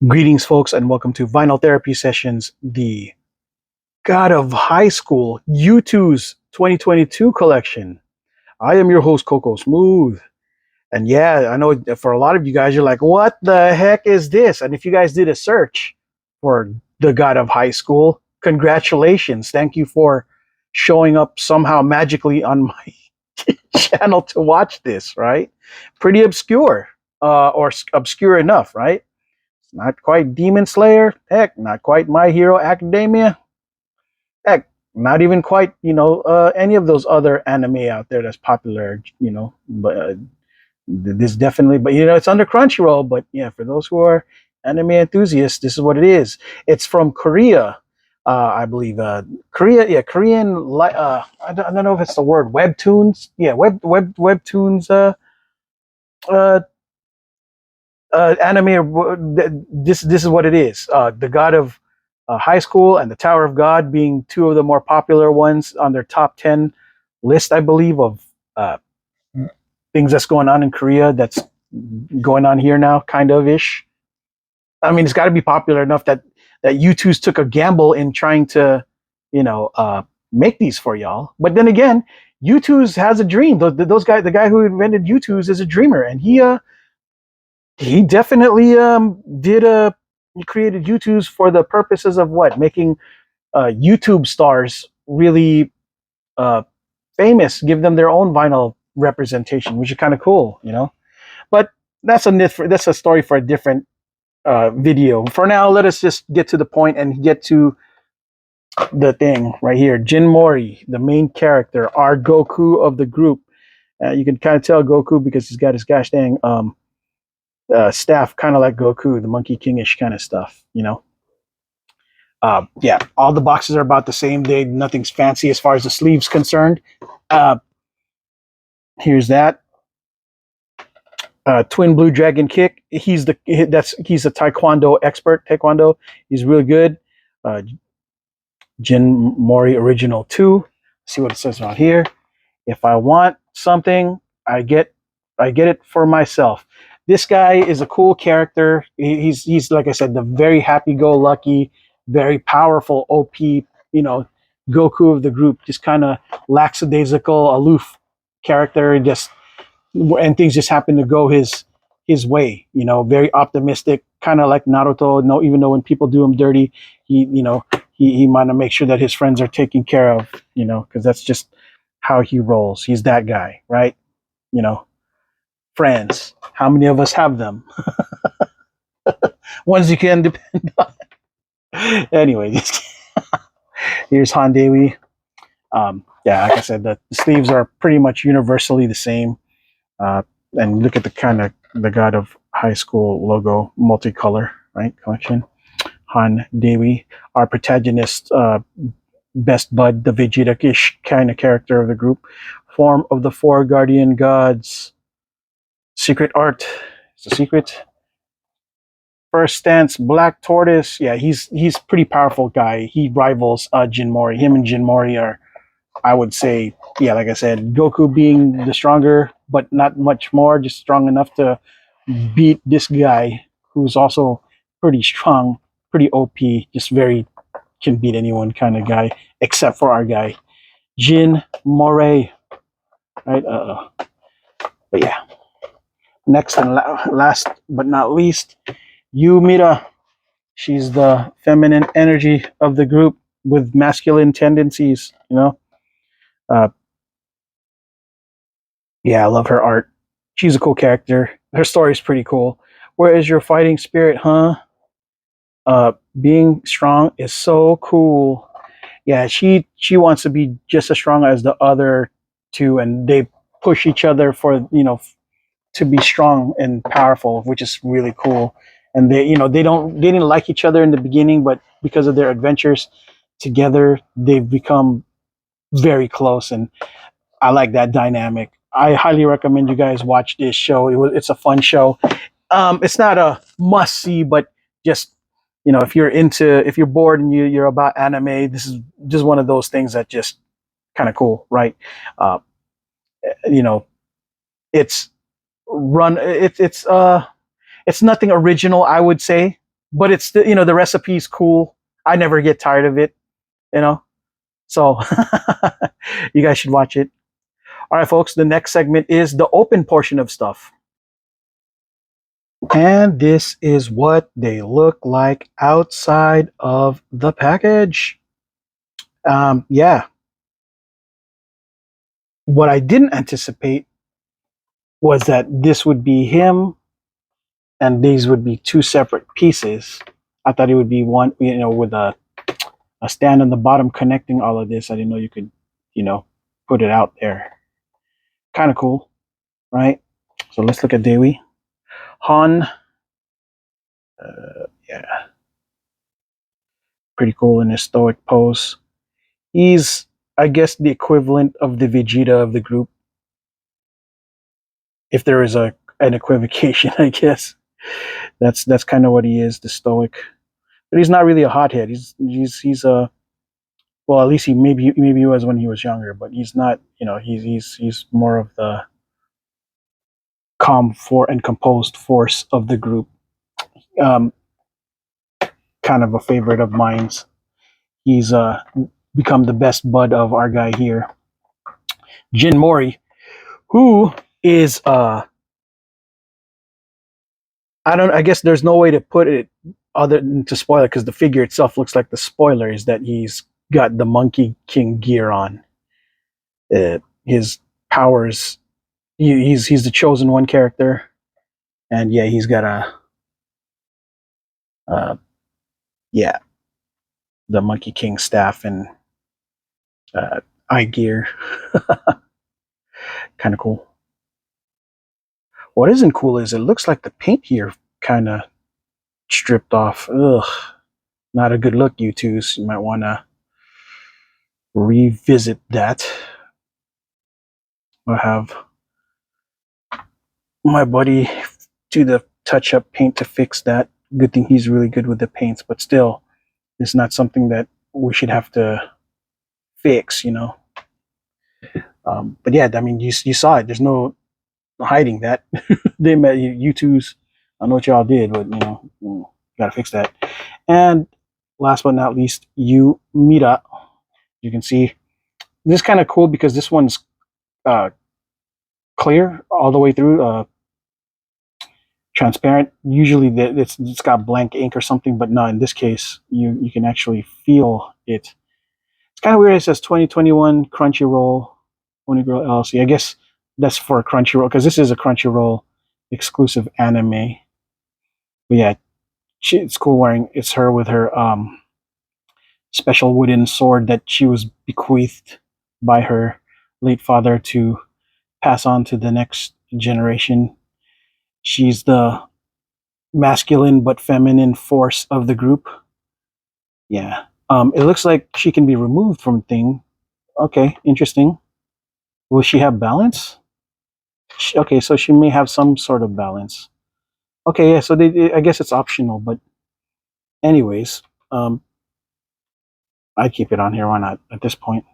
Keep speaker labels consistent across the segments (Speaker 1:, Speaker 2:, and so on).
Speaker 1: Greetings, folks, and welcome to Vinyl Therapy Sessions, the God of High School Youtooz 2022 collection. I am your host, Coco Smooth. And yeah, I know for a lot of you guys, you're like, what the heck is this? And if you guys did a search for the God of High School, congratulations. Thank you for showing up somehow magically on my channel to watch this, right? Pretty obscure, or obscure enough, right? Not quite Demon Slayer. Heck, not quite My Hero Academia. Heck, not even quite, any of those other anime out there that's popular, But this definitely, but it's under Crunchyroll. But yeah, for those who are anime enthusiasts, this is what it is. It's from Korea, I believe. Korea, yeah, Korean. I don't know if it's the word webtoons. Yeah, webtoons. Uh, Anime. This is what it is. The God of High School and the Tower of God being two of the more popular ones on their top 10 list, I believe, of things that's going on in Korea. That's going on here now, kind of ish. I mean, it's got to be popular enough that Youtooz took a gamble in trying to, you know, uh, make these for y'all. But then again, Youtooz has a dream. The guy who invented Youtooz is a dreamer, and he definitely he created Youtooz for the purposes of what, making YouTube stars really uh, famous, give them their own vinyl representation, which is kind of cool. But that's a story for a different video. For now, let us just get to the point and get to the thing right here. Jin Mori, the main character, our Goku of the group. You can kind of tell Goku because he's got his gosh dang staff, kind of like Goku, the Monkey Kingish kind of stuff. Yeah, all the boxes are about the same. Nothing's fancy as far as the sleeves concerned. Uh, Here's that. Twin Blue Dragon Kick. He's a Taekwondo expert. Taekwondo. He's really good. Uh, Jin Mori Original 2. See what it says around here. If I want something, I get it for myself. This guy is a cool character. He's like I said, the very happy-go-lucky, very powerful OP, Goku of the group. Just kind of lackadaisical, aloof character, and things just happen to go his way. Very optimistic, kind of like Naruto. No, even though when people do him dirty, he might make sure that his friends are taken care of. Because that's just how he rolls. He's that guy, right? Friends. How many of us have them? Ones you can depend on. Anyway, here's Handewi. Yeah, like I said, the sleeves are pretty much universally the same. And look at the God of High School logo, multicolor, right? Collection. Han Dewi, our protagonist, best bud, the Vegeta-ish kind of character of the group. Form of the four guardian gods. Secret art. It's a secret. First stance, Black Tortoise. Yeah, he's pretty powerful guy. He rivals Jin Mori. Him and Jin Mori are, I would say, yeah, like I said, Goku being the stronger, but not much more, just strong enough to beat this guy who's also pretty strong, pretty OP, just very can beat anyone kind of guy, except for our guy, Jin Mori. Right? But yeah. Next and last but not least, Yumira. She's the feminine energy of the group with masculine tendencies. Uh, yeah, I love her art. She's a cool character. Her story is pretty cool. Where is your fighting spirit, huh? Being strong is so cool. Yeah, she wants to be just as strong as the other two, and they push each other for to be strong and powerful, which is really cool. And they didn't like each other in the beginning, but because of their adventures together, they've become very close, and I like that dynamic. I highly recommend you guys watch this show. It's a fun show. It's not a must see, but just if you're bored and you're about anime, this is just one of those things that just kind of cool, right? Uh, you know, it's run. It's nothing original, I would say, but it's still, the recipe's cool. I never get tired of it, you know. So you guys should watch it. All right, folks. The next segment is the open portion of stuff. And this is what they look like outside of the package. Yeah. What I didn't anticipate was that this would be him and these would be two separate pieces. I thought it would be one, with a stand on the bottom connecting all of this. I didn't know you could, put it out there. Kind of cool, right? So let's look at Dewi. Han, yeah, pretty cool in his stoic pose. He's, I guess, the equivalent of the Vegeta of the group, if there is an equivocation, I guess. That's kind of what he is, the stoic. But he's not really a hothead. He's a, well, at least maybe he was when he was younger, but he's not. He's more of the calm and composed force of the group. Um, Kind of a favorite of mine's. He's become the best bud of our guy here, Jin Mori, who is I guess there's no way to put it other than to spoil it, because the figure itself looks like the spoiler is that he's got the Monkey King gear on. His powers, he's the chosen one character, and yeah, he's got yeah, the Monkey King staff and eye gear. Kind of cool. What isn't cool is it looks like the paint here kind of stripped off. Ugh, not a good look, Youtooz. You might want to revisit that. I'll have my buddy do the touch-up paint to fix that. Good thing he's really good with the paints, but still, it's not something that we should have to fix, But yeah, I mean, you saw it. There's no hiding that. They met Youtooz. I know what y'all did, but gotta fix that. And last but not least, Mira. You can see this is kind of cool because this one's clear all the way through, transparent. Usually it's got blank ink or something, but no, in this case you can actually feel it. It's kind of weird. It says 2021 Crunchyroll Only Girl LLC. I guess that's for Crunchyroll, because this is a Crunchyroll exclusive anime. But yeah, it's cool wearing. It's her with her special wooden sword that she was bequeathed by her late father to pass on to the next generation. She's the masculine but feminine force of the group. Yeah. It looks like she can be removed from thing. Okay, interesting. Will she have balance? Okay, so she may have some sort of balance. Okay, yeah, so I guess it's optional, but anyways, I keep it on here. Why not at this point?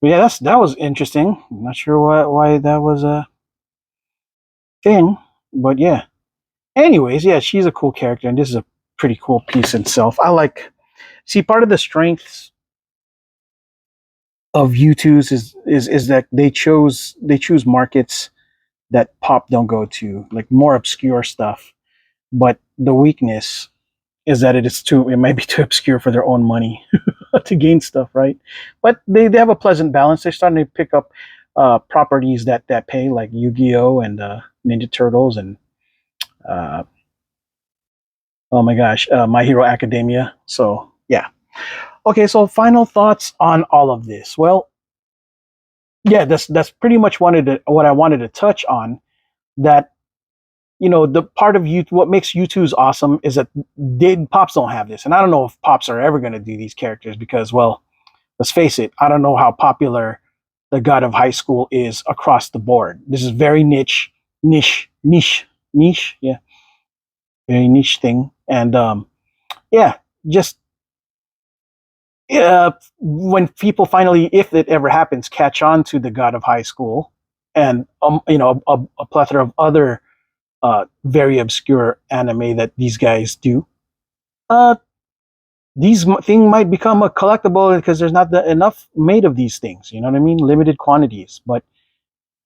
Speaker 1: But yeah, that was interesting. I'm not sure why that was a thing, but yeah. Anyways, yeah, she's a cool character, and this is a pretty cool piece itself. See, part of the strengths of Youtooz is that they choose markets that pop don't go to, like more obscure stuff. But the weakness is that it might be too obscure for their own money to gain stuff, right? But they have a pleasant balance. They're starting to pick up properties that pay, like Yu-Gi-Oh! And Ninja Turtles and oh my gosh, My Hero Academia. So yeah. Okay, so final thoughts on all of this. Well, yeah, that's pretty much what I wanted to touch on. That the part of you, what makes Youtooz awesome is that pops don't have this, and I don't know if pops are ever going to do these characters because, well, let's face it, I don't know how popular the God of High School is across the board. This is very niche, yeah, very niche thing, and yeah, just when people finally, if it ever happens, catch on to the God of High School, and a plethora of other very obscure anime that these guys do, uh, thing might become a collectible because there's not enough made of these things. You know what I mean? Limited quantities, but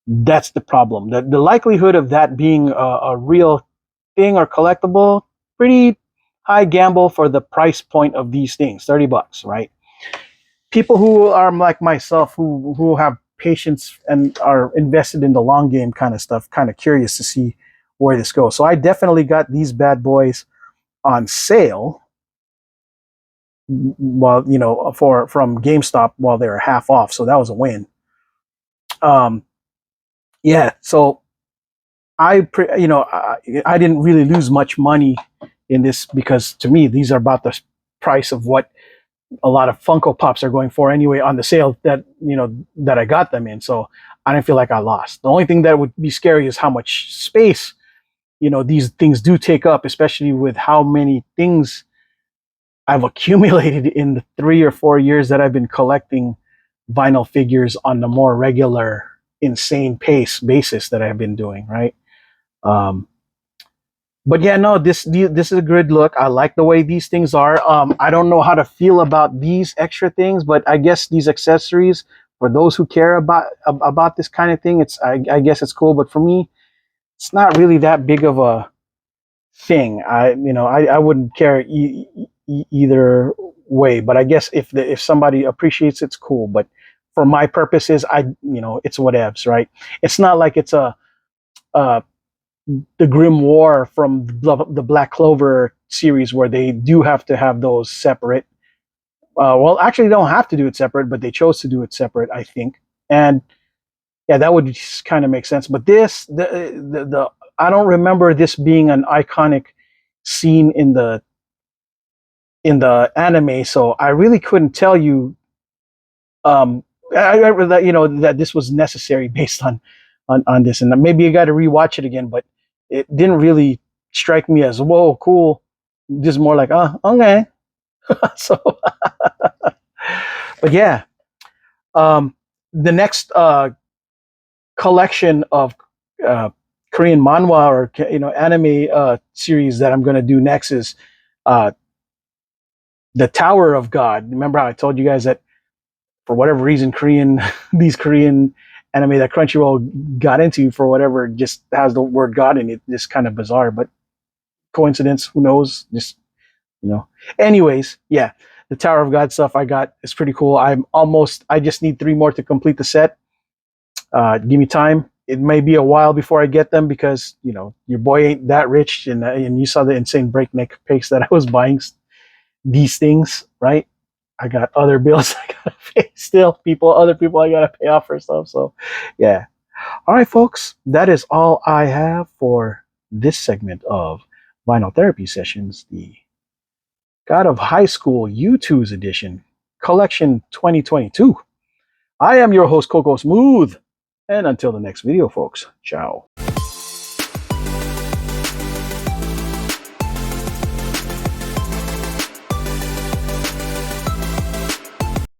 Speaker 1: that's the problem. The likelihood of that being a real thing or collectible, pretty high gamble for the price point of these things, $30, right? People who are like myself, who have patience and are invested in the long game kind of stuff, kind of curious to see where this goes. So I definitely got these bad boys on sale, while for from GameStop while they were half off. So that was a win. Um, yeah. So I didn't really lose much money in this because to me these are about the price of what a lot of Funko Pops are going for anyway on the sale that I got them in. So I didn't feel like I lost. The only thing that would be scary is how much space these things do take up, especially with how many things I've accumulated in the 3 or 4 years that I've been collecting vinyl figures on the more regular, insane basis that I've been doing, right? Um, but yeah, no, this is a good look. I like the way these things are. I don't know how to feel about these extra things, but I guess these accessories for those who care about this kind of thing, I guess it's cool. But for me, it's not really that big of a thing. I wouldn't care either way. But I guess if somebody appreciates it's cool. But for my purposes, it's whatevs, right? It's not like it's uh, the Grim War from the Black Clover series where they do have to have those separate. Well, actually, they don't have to do it separate, but they chose to do it separate, I think. And yeah, that would kind of make sense. But the I don't remember this being an iconic scene in the anime, so I really couldn't tell you. I remember that that this was necessary based on this, and maybe you got to rewatch it again, but it didn't really strike me as whoa cool. Just more like okay. So, but yeah, um, the next collection of uh, Korean manhwa or anime series that I'm gonna do next is uh, the Tower of God. Remember how I told you guys that for whatever reason these Korean anime that Crunchyroll got into for whatever just has the word God in it. Just kind of bizarre, but coincidence? Who knows? Just you know. Anyways, yeah, the Tower of God stuff I got is pretty cool. I just need 3 more to complete the set. Give me time. It may be a while before I get them because your boy ain't that rich, and you saw the insane breakneck pace that I was buying these things, right? I got other bills I gotta pay still. Other people I gotta pay off for stuff. So, yeah. All right, folks. That is all I have for this segment of Vinyl Therapy Sessions, the God of High School Youtooz edition, collection 2022. I am your host, Coco Smooth. And until the next video, folks, ciao.